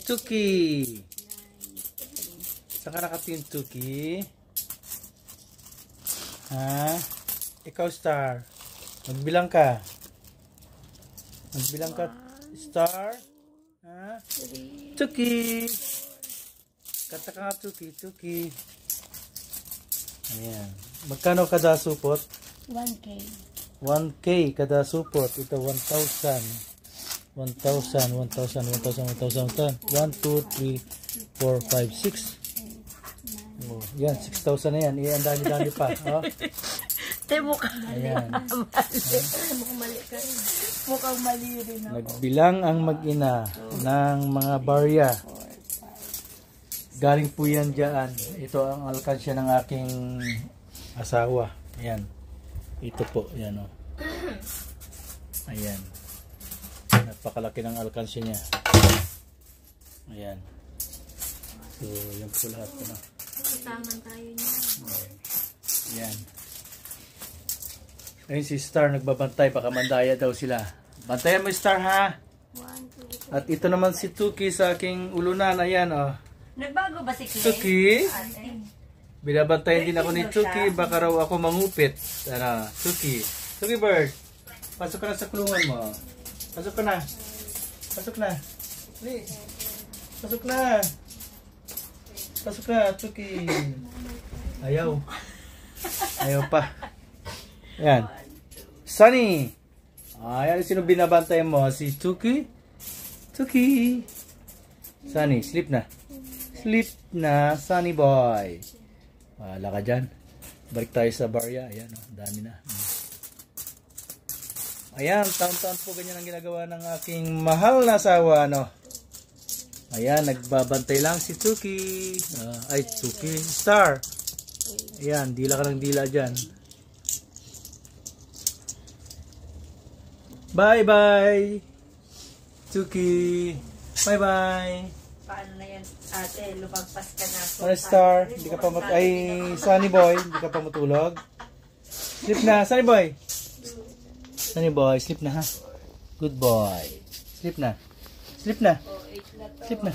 Tuki. Saan ka nakatingin, Tuki? Ha? Ikaw, Star. Magbilang ka. Magbilang ka, Star. Ha? Tuki. Kata ka nga, Tuki. Tuki. Ayan. Magkano kada supot? 1K. 1K kada supot. Ito 1,000. 1,000, 1,000, 1,000, 1,000, 1, 2, 3, 4, 5, 6. Oh, yan, 6,000 na yan. Ang dami-dami pa. Oh. Mukhang mali. Mukhang mali ka rin. Mukhang mali rin ako. Nagbilang ang mag-ina ng mga barya. Galing po yan dyan. Ito ang alkansya ng aking asawa. Ayan. Ito po. Ayan, oh. Ayan. Napakalaki ng alkansya niya. Ayan. So, yan po lahat. Ano? Taman tayo niya. Ayan. Ayun si Star nagbabantay. Baka mandaya daw sila. Bantayan mo, Star, ha? 1, 2, 3. At ito naman si Tuki sa aking ulunan. Ayan, oh. Nagbago ba si Clay? Tuki? Binabantayan din ako ni Tuki. Baka raw ako mangupit. Ano, Tuki. Tuki bird. Pasok ka na sa kulungan mo. Pasok ka na. Pasok na. Pasok na. Pasok na, Tuki. Ayaw. Ayaw pa. Ayan. Sunny. Ayan, sino binabantayan mo? Si Tuki? Tuki. Sunny, sleep na. Sleep na, Sunny boy. Wala ka dyan. Balik tayo sa barya. Ayan, oh, dami na. Ayan, taon-taon po ganyan ang ginagawa ng aking mahal na asawa, no? Ayan, nagbabantay lang si Tuki. Ay, Tuki. Star. Ayan, dila ka ng dila dyan. Bye-bye. Tuki. Bye-bye. Paano na yan, ate? Lumagpas ka na. Ano, Star? Hindi ka pa ay, Sunny boy, hindi ka pa matulog? Sleep na, Sunny boy. Sunny boy, sleep na, ha? Good boy. Sleep na. Sleep na. Sleep na.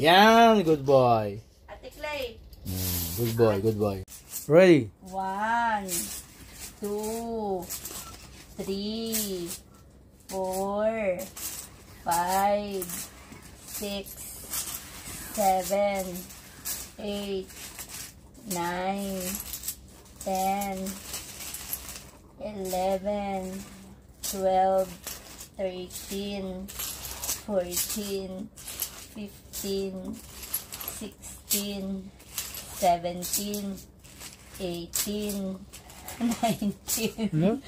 Yan, good boy. Ate Clay. Good boy, good boy. Ready? 1, 2, 3, 4, 5, 6, 7, 8, 9, 10, 11, 12, 13, 14, 15, 16, 17, 18, 19,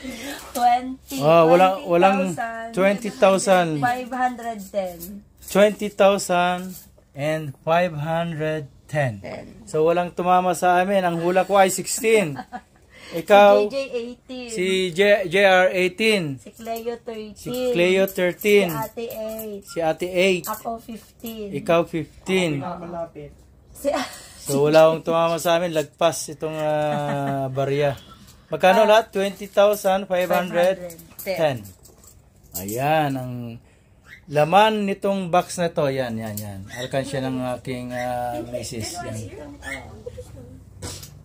20, walang 20,000. 510. 20,000 and 510. So walang tumama sa amin. Ang hula ko ay 16. Ikaw, si JJ 18. si JR 18. Si Cleo 13. Si Cleo 13. Si Ate 8. Si Ate 8. Ako 15. Ikaw 15. Malapit. So wala akong tumama sa amin. Lagpas itong barya. Magkano lahat? 20,510. Ayan ang laman nitong box na to. Yan. Alkansya ng aking misis. Yan.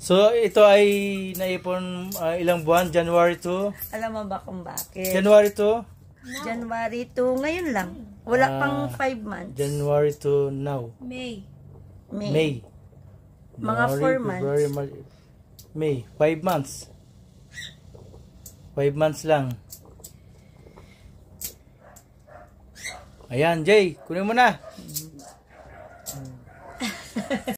So, ito ay naipon ilang buwan? January 2? Alam mo ba kung bakit? January 2? January 2, ngayon lang. Wala pang 5 months. January 2 now. May. Mga 4 months. May. 5 months. 5 months lang. Ayan, Jay. Kunin mo na.